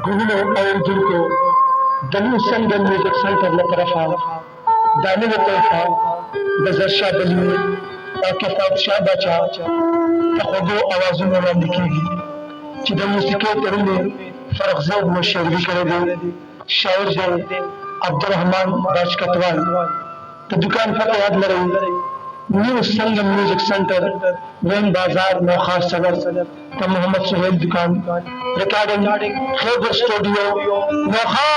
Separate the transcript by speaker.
Speaker 1: गुहलों और जिनको दनु संगम music centre में तरफा दाने में तोहफा बज़रशाद और किफ़ायत शाह बाचा तखुदो आवाज़ों में लिखेगी कि द मूसिक़ी तरीने फ़र्ख़ज़ेद में शेरवी करेंगे शायर दे अब्दुर्रहमान बाजकतवाल तो दुकान फतेह याद मरई new Sangam music centre when बाजार नौखा सदर तो मोहम्मद सुहेल दुकान रिकॉर्डिंग खैबर स्टूडियो नौखा